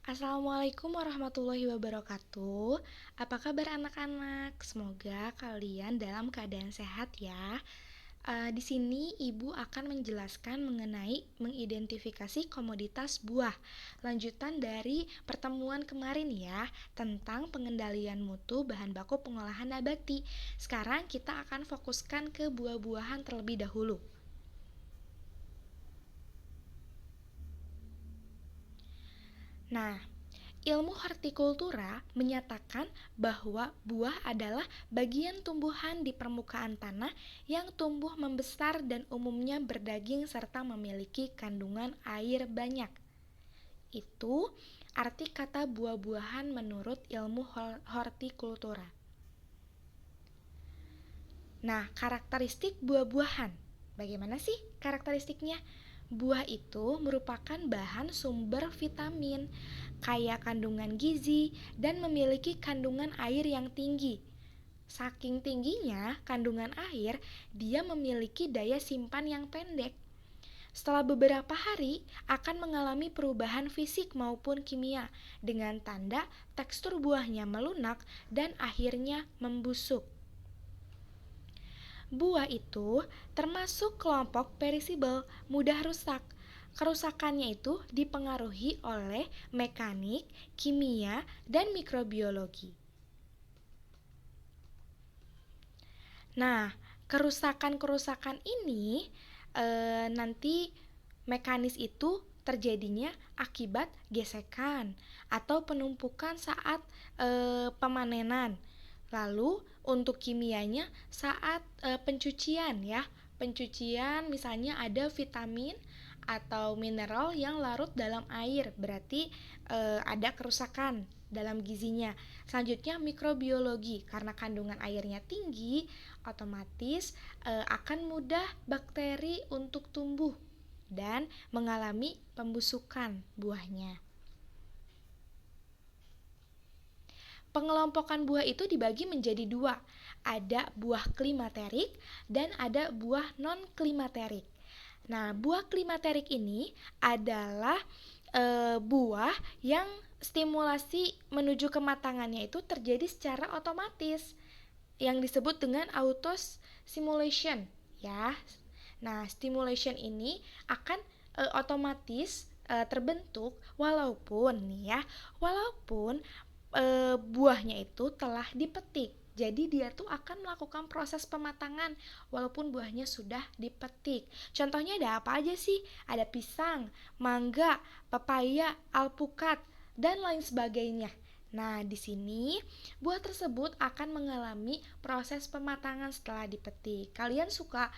Assalamualaikum warahmatullahi wabarakatuh. Apa kabar anak-anak? Semoga kalian dalam keadaan sehat ya. Di sini ibu akan menjelaskan mengenai mengidentifikasi komoditas buah. Lanjutan dari pertemuan kemarin ya, tentang pengendalian mutu bahan baku pengolahan nabati. Sekarang kita akan fokuskan ke buah-buahan terlebih dahulu. Nah, ilmu hortikultura menyatakan bahwa buah adalah bagian tumbuhan di permukaan tanah yang tumbuh membesar dan umumnya berdaging serta memiliki kandungan air banyak. Itu arti kata buah-buahan menurut ilmu hortikultura. Nah, karakteristik buah-buahan. Bagaimana sih karakteristiknya? Buah itu merupakan bahan sumber vitamin, kaya kandungan gizi, dan memiliki kandungan air yang tinggi. Saking tingginya kandungan air, dia memiliki daya simpan yang pendek. Setelah beberapa hari akan mengalami perubahan fisik maupun kimia dengan tanda tekstur buahnya melunak dan akhirnya membusuk. Buah itu termasuk kelompok perishable, mudah rusak. Kerusakannya itu dipengaruhi oleh mekanik, kimia, dan mikrobiologi. Nah, kerusakan-kerusakan ini nanti mekanis itu terjadinya akibat gesekan atau penumpukan saat pemanenan. Lalu untuk kimianya saat pencucian ya. Pencucian misalnya ada vitamin atau mineral yang larut dalam air, berarti ada kerusakan dalam gizinya. Selanjutnya mikrobiologi, karena kandungan airnya tinggi, otomatis akan mudah bakteri untuk tumbuh dan mengalami pembusukan buahnya. Pengelompokan buah itu dibagi menjadi dua, ada buah klimaterik dan ada buah non-klimaterik. Nah, buah klimaterik ini adalah buah yang stimulasi menuju kematangannya itu terjadi secara otomatis, yang disebut dengan auto stimulation ya. Nah, stimulation ini akan otomatis terbentuk walaupun nih ya, walaupun buahnya itu telah dipetik. Jadi dia tuh akan melakukan proses pematangan walaupun buahnya sudah dipetik. Contohnya ada apa aja sih? Ada pisang, mangga, pepaya, alpukat, dan lain sebagainya. Nah, di sini buah tersebut akan mengalami proses pematangan setelah dipetik. Kalian suka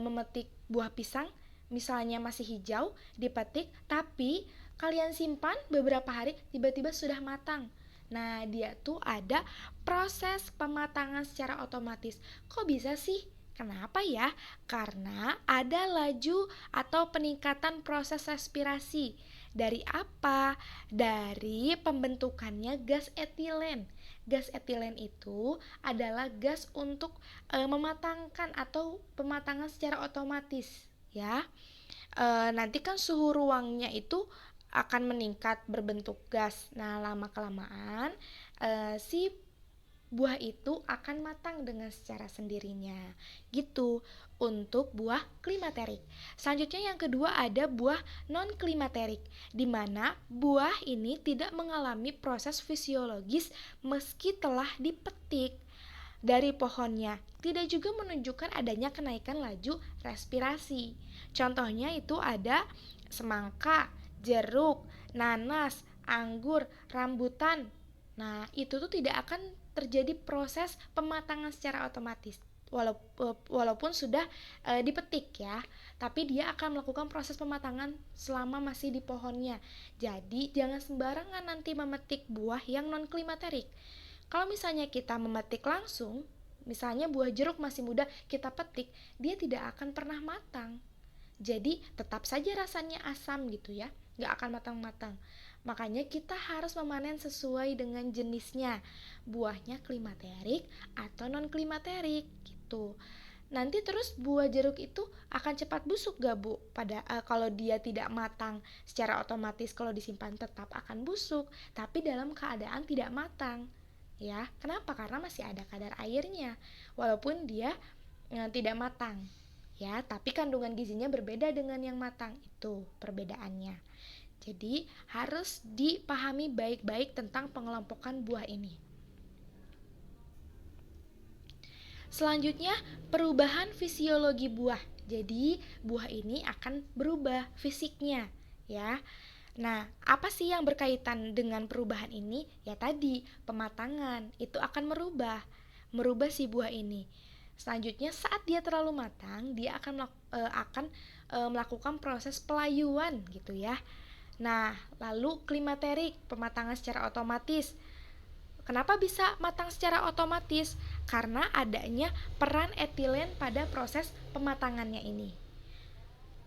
memetik buah pisang, misalnya masih hijau, dipetik, tapi kalian simpan beberapa hari, tiba-tiba sudah matang. Nah, dia tuh ada proses pematangan secara otomatis. Kok bisa sih? Kenapa ya? Karena ada laju atau peningkatan proses respirasi. Dari apa? Dari pembentukannya gas etilen. Gas etilen itu adalah gas untuk mematangkan atau pematangan secara otomatis, ya. Nanti kan suhu ruangnya itu akan meningkat berbentuk gas. Nah, lama kelamaan si buah itu akan matang dengan secara sendirinya. Gitu untuk buah klimaterik. Selanjutnya yang kedua ada buah non klimaterik, di mana buah ini tidak mengalami proses fisiologis meski telah dipetik dari pohonnya, tidak juga menunjukkan adanya kenaikan laju respirasi. Contohnya itu ada semangka, jeruk, nanas, anggur, rambutan. Nah, itu tuh tidak akan terjadi proses pematangan secara otomatis. Walaupun sudah dipetik ya, tapi dia akan melakukan proses pematangan selama masih di pohonnya. Jadi jangan sembarangan nanti memetik buah yang non klimaterik. Kalau misalnya kita memetik langsung, misalnya buah jeruk masih muda kita petik, dia tidak akan pernah matang. Jadi tetap saja rasanya asam gitu ya, nggak akan matang-matang. Makanya kita harus memanen sesuai dengan jenisnya, buahnya klimaterik atau non klimaterik gitu. nanti terus buah jeruk itu akan cepat busuk gak Bu? Kalau dia tidak matang secara otomatis kalau disimpan tetap akan busuk, tapi dalam keadaan tidak matang. Ya, kenapa? Karena masih ada kadar airnya, walaupun dia tidak matang. Ya, tapi kandungan gizinya berbeda dengan yang matang. Itu perbedaannya. Jadi, harus dipahami baik-baik tentang pengelompokan buah ini. Selanjutnya, perubahan fisiologi buah. Jadi, buah ini akan berubah fisiknya, ya. Nah, apa sih yang berkaitan dengan perubahan ini? Ya tadi, pematangan itu akan merubah si buah ini. Selanjutnya, saat dia terlalu matang, dia akan melakukan proses pelayuan gitu ya. Nah, lalu klimaterik, pematangan secara otomatis. Kenapa bisa matang secara otomatis? Karena adanya peran etilen pada proses pematangannya ini.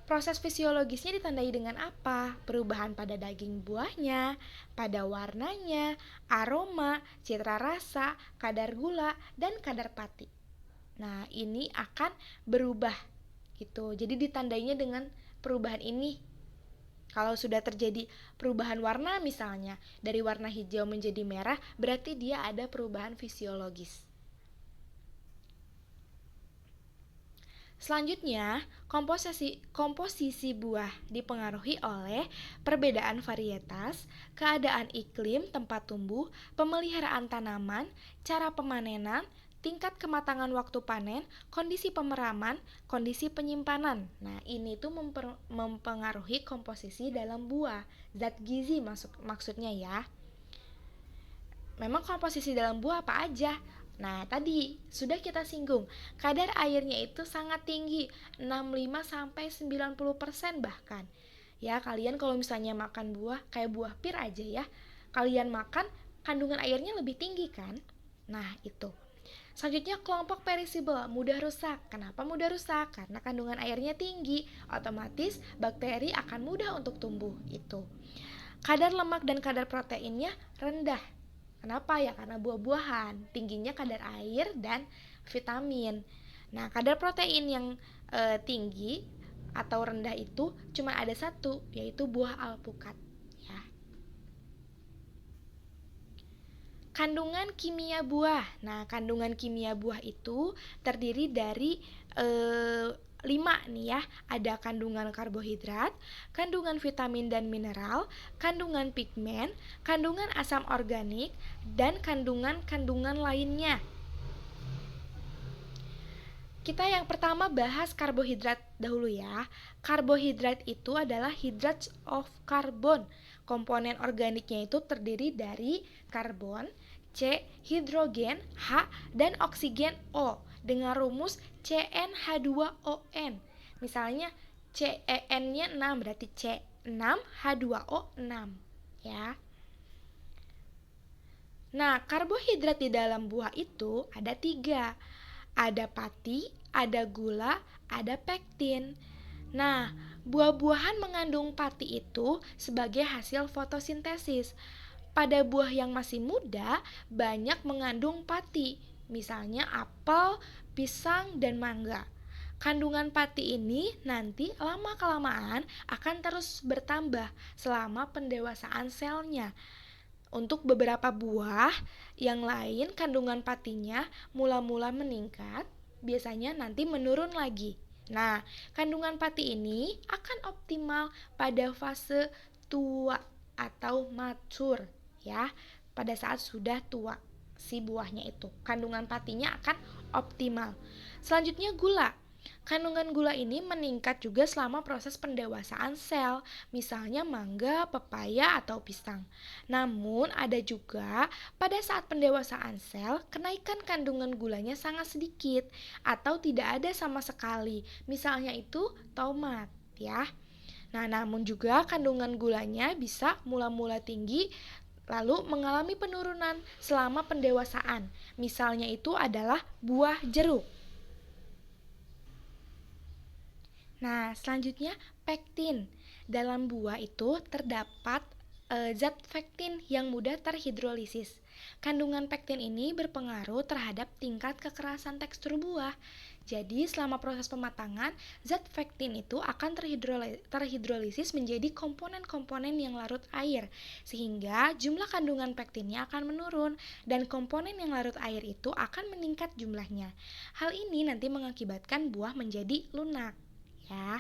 Proses fisiologisnya ditandai dengan apa? Perubahan pada daging buahnya, pada warnanya, aroma, citra rasa, kadar gula, dan kadar pati. Nah, ini akan berubah gitu. Jadi ditandainya dengan perubahan ini. Kalau sudah terjadi perubahan warna misalnya, dari warna hijau menjadi merah, berarti dia ada perubahan fisiologis. Selanjutnya, komposisi buah dipengaruhi oleh perbedaan varietas, keadaan iklim tempat tumbuh, pemeliharaan tanaman, cara pemanenan, tingkat kematangan waktu panen, kondisi pemeraman, kondisi penyimpanan. Nah, ini tuh mempengaruhi komposisi dalam buah, zat gizi maksudnya ya. Memang komposisi dalam buah apa aja? Nah, tadi sudah kita singgung, kadar airnya itu sangat tinggi, 65-90% bahkan. Ya, kalian kalau misalnya makan buah, kayak buah pir aja ya, kalian makan, kandungan airnya lebih tinggi kan? Nah, itu. Selanjutnya kelompok perishable, mudah rusak. Kenapa mudah rusak? Karena kandungan airnya tinggi, otomatis bakteri akan mudah untuk tumbuh. Itu. Kadar lemak dan kadar proteinnya rendah. Kenapa ya? Karena buah-buahan, tingginya kadar air dan vitamin. Nah, kadar protein yang tinggi atau rendah itu cuma ada satu, yaitu buah alpukat. Ya. Kandungan kimia buah. Nah, kandungan kimia buah itu terdiri dari 5 nih ya, ada kandungan karbohidrat, kandungan vitamin dan mineral, kandungan pigmen, kandungan asam organik, dan kandungan-kandungan lainnya. Kita yang pertama bahas karbohidrat dahulu ya. Karbohidrat itu adalah hydrates of carbon. Komponen organiknya itu terdiri dari karbon, C, hidrogen, H, dan oksigen O dengan rumus CnH2ON. Misalnya CN-nya 6 berarti C6H2O6 ya. Nah, karbohidrat di dalam buah itu ada 3. Ada pati, ada gula, ada pektin. Nah, buah-buahan mengandung pati itu sebagai hasil fotosintesis. Pada buah yang masih muda, banyak mengandung pati, misalnya apel, pisang, dan mangga. Kandungan pati ini nanti lama-kelamaan akan terus bertambah selama pendewasaan selnya. Untuk beberapa buah yang lain, kandungan patinya mula-mula meningkat, biasanya nanti menurun lagi. Nah, kandungan pati ini akan optimal pada fase tua atau mature ya, pada saat sudah tua si buahnya itu. Kandungan patinya akan optimal. Selanjutnya gula. Kandungan gula ini meningkat juga selama proses pendewasaan sel, misalnya mangga, pepaya, atau pisang. Namun ada juga pada saat pendewasaan sel, kenaikan kandungan gulanya sangat sedikit atau tidak ada sama sekali. Misalnya itu tomat ya. Nah, namun juga kandungan gulanya bisa mula-mula tinggi lalu mengalami penurunan selama pendewasaan. Misalnya itu adalah buah jeruk. Nah, selanjutnya pektin. Dalam buah itu terdapat zat pektin yang mudah terhidrolisis. Kandungan pektin ini berpengaruh terhadap tingkat kekerasan tekstur buah. Jadi selama proses pematangan, zat pektin itu akan terhidrolisis menjadi komponen-komponen yang larut air, sehingga jumlah kandungan pektinnya akan menurun dan komponen yang larut air itu akan meningkat jumlahnya. Hal ini nanti mengakibatkan buah menjadi lunak, ya.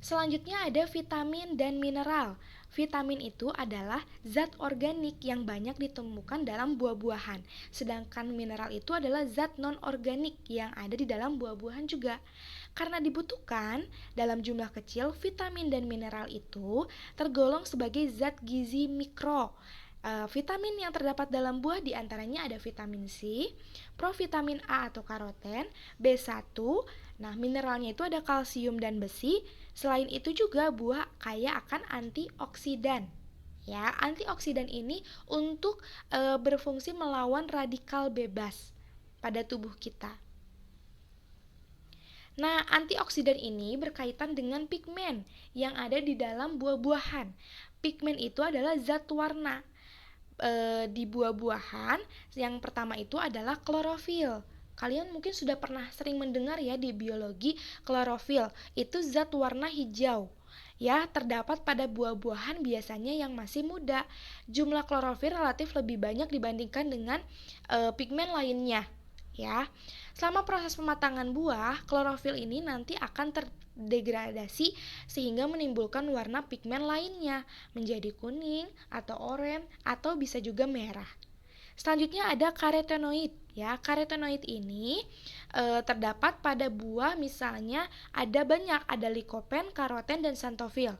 Selanjutnya ada vitamin dan mineral. Vitamin itu adalah zat organik yang banyak ditemukan dalam buah-buahan. Sedangkan mineral itu adalah zat non-organik yang ada di dalam buah-buahan juga. Karena dibutuhkan dalam jumlah kecil, vitamin dan mineral itu tergolong sebagai zat gizi mikro. Vitamin yang terdapat dalam buah diantaranya ada vitamin C, provitamin A atau karoten, B1. Nah, mineralnya itu ada kalsium dan besi. Selain itu juga buah kaya akan antioksidan. Ya, antioksidan ini untuk berfungsi melawan radikal bebas pada tubuh kita. Nah, antioksidan ini berkaitan dengan pigmen yang ada di dalam buah-buahan. Pigmen itu adalah zat warna di buah-buahan. Yang pertama itu adalah klorofil. Kalian mungkin sudah pernah sering mendengar ya di biologi, klorofil itu zat warna hijau. Ya, terdapat pada buah-buahan biasanya yang masih muda. Jumlah klorofil relatif lebih banyak dibandingkan dengan pigmen lainnya. Ya, selama proses pematangan buah, klorofil ini nanti akan terdegradasi sehingga menimbulkan warna pigmen lainnya menjadi kuning atau oranye atau bisa juga merah. Selanjutnya ada karotenoid. Ya, karotenoid ini terdapat pada buah, misalnya ada banyak, ada likopen, karoten, dan xanthofil.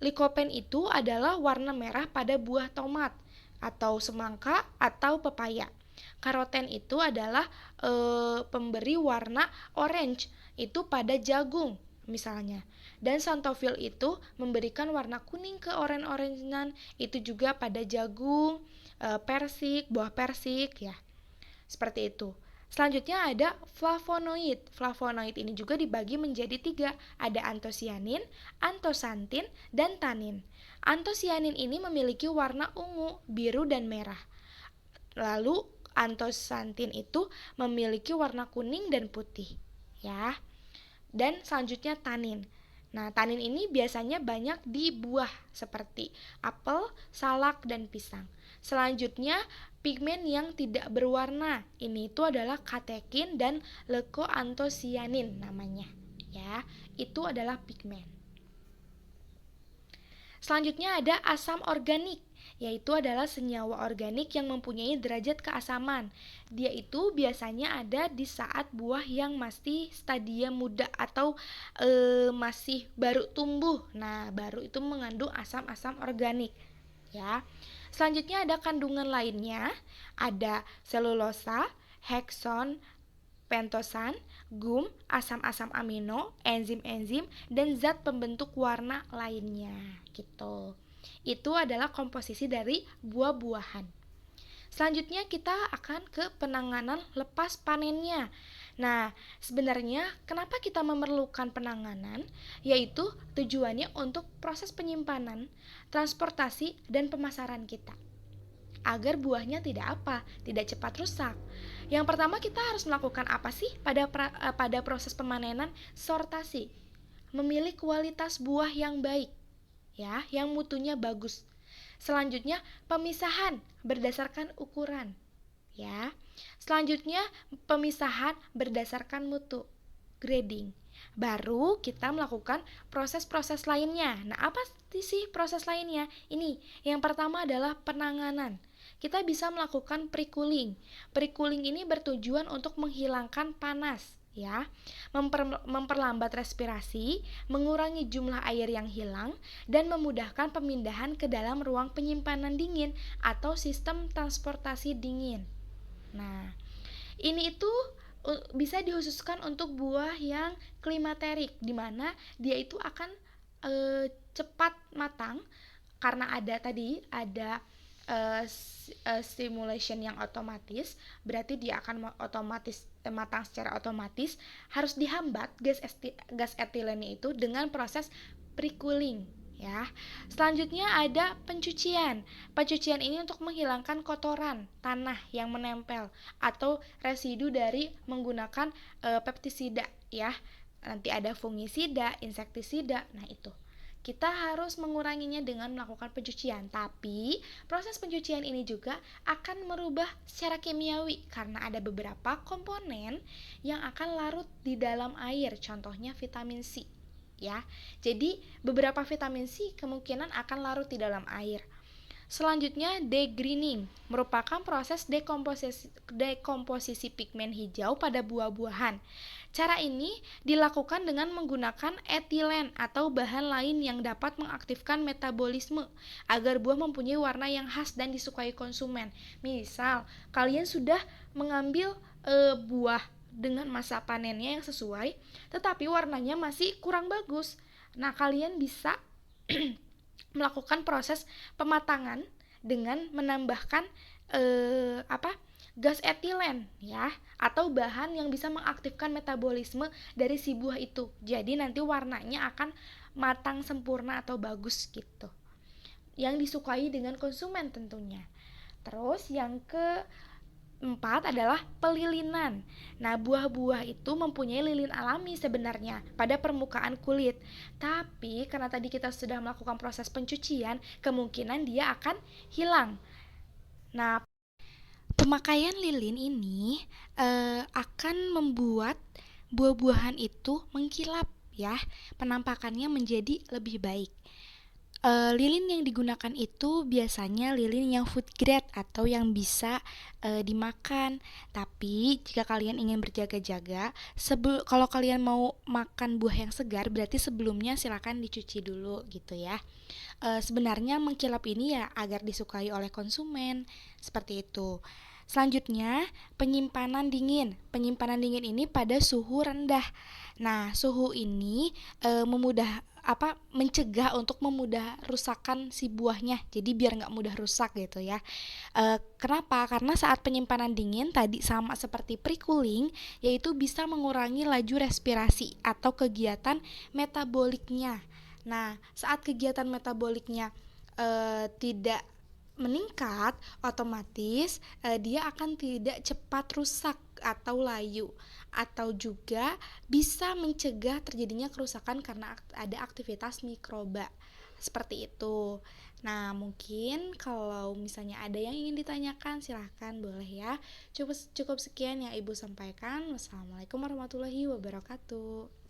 Likopen itu adalah warna merah pada buah tomat atau semangka atau pepaya. Karoten itu adalah pemberi warna orange itu pada jagung misalnya. Dan xanthofil itu memberikan warna kuning ke orange-orangean itu juga pada jagung, persik, buah persik ya. Seperti itu. Selanjutnya ada flavonoid. Flavonoid ini juga dibagi menjadi 3. Ada antosianin, antosantin, dan tanin. Antosianin ini memiliki warna ungu, biru, dan merah. Lalu antosantin itu memiliki warna kuning dan putih, ya. Dan selanjutnya tanin. Nah, tanin ini biasanya banyak di buah seperti apel, salak, dan pisang. Selanjutnya, pigmen yang tidak berwarna. Ini itu adalah katekin dan leukoantosianin namanya, ya. Itu adalah pigmen. Selanjutnya ada asam organik, yaitu adalah senyawa organik yang mempunyai derajat keasaman. Dia itu biasanya ada di saat buah yang masih stadium muda atau masih baru tumbuh. Nah, baru itu mengandung asam-asam organik, ya. Selanjutnya ada kandungan lainnya, ada selulosa, hekson, pentosan, gum, asam-asam amino, enzim-enzim, dan zat pembentuk warna lainnya, gitu. Itu adalah komposisi dari buah-buahan. Selanjutnya kita akan ke penanganan lepas panennya. Nah, sebenarnya kenapa kita memerlukan penanganan? Yaitu tujuannya untuk proses penyimpanan, transportasi, dan pemasaran kita, agar buahnya tidak cepat rusak. Yang pertama kita harus melakukan apa sih pada proses pemanenan? Sortasi. Memilih kualitas buah yang baik, ya, yang mutunya bagus. Selanjutnya pemisahan berdasarkan ukuran, ya. Selanjutnya pemisahan berdasarkan mutu, grading. Baru kita melakukan proses-proses lainnya. Nah, apa sih proses lainnya? Ini, yang pertama adalah penanganan. Kita bisa melakukan pre-cooling. Pre-cooling ini bertujuan untuk menghilangkan panas, ya, memperlambat respirasi, mengurangi jumlah air yang hilang, dan memudahkan pemindahan ke dalam ruang penyimpanan dingin atau sistem transportasi dingin. Nah, ini itu bisa dikhususkan untuk buah yang klimaterik, di mana dia itu akan cepat matang karena ada stimulation yang otomatis, berarti dia akan otomatis matang secara otomatis. Harus dihambat gas etilennya itu dengan proses pre-cooling, ya. Selanjutnya ada pencucian. Pencucian ini untuk menghilangkan kotoran tanah yang menempel atau residu dari menggunakan pestisida ya. Nanti ada fungisida, insektisida. Nah, itu. Kita harus menguranginya dengan melakukan pencucian. Tapi proses pencucian ini juga akan merubah secara kimiawi karena ada beberapa komponen yang akan larut di dalam air, contohnya vitamin C ya. Jadi beberapa vitamin C kemungkinan akan larut di dalam air. Selanjutnya degreening merupakan proses dekomposisi pigmen hijau pada buah-buahan. Cara ini dilakukan dengan menggunakan etilen atau bahan lain yang dapat mengaktifkan metabolisme agar buah mempunyai warna yang khas dan disukai konsumen. Misal, kalian sudah mengambil buah dengan masa panennya yang sesuai, tetapi warnanya masih kurang bagus. Nah, kalian bisa melakukan proses pematangan dengan menambahkan gas etilen ya, atau bahan yang bisa mengaktifkan metabolisme dari si buah itu. Jadi nanti warnanya akan matang sempurna atau bagus gitu. Yang disukai dengan konsumen tentunya. Terus yang keempat adalah pelilinan. Nah, buah-buah itu mempunyai lilin alami sebenarnya pada permukaan kulit. Tapi karena tadi kita sudah melakukan proses pencucian, kemungkinan dia akan hilang. Nah, pemakaian lilin ini akan membuat buah-buahan itu mengkilap ya, penampakannya menjadi lebih baik. Lilin yang digunakan itu biasanya lilin yang food grade atau yang bisa dimakan. Tapi jika kalian ingin berjaga-jaga, kalau kalian mau makan buah yang segar, berarti sebelumnya silakan dicuci dulu gitu ya. Sebenarnya mengkilap ini ya agar disukai oleh konsumen, seperti itu. Selanjutnya, penyimpanan dingin. Penyimpanan dingin ini pada suhu rendah. Nah, suhu ini mencegah untuk memudah rusakan si buahnya. Jadi biar nggak mudah rusak gitu ya. Kenapa? Karena saat penyimpanan dingin tadi sama seperti pre-cooling, yaitu bisa mengurangi laju respirasi atau kegiatan metaboliknya. Nah, saat kegiatan metaboliknya tidak meningkat, otomatis dia akan tidak cepat rusak atau layu, atau juga bisa mencegah terjadinya kerusakan karena ada aktivitas mikroba. Seperti itu. Nah, mungkin kalau misalnya ada yang ingin ditanyakan, silahkan boleh ya. Cukup sekian yang Ibu sampaikan. Wassalamualaikum warahmatullahi wabarakatuh.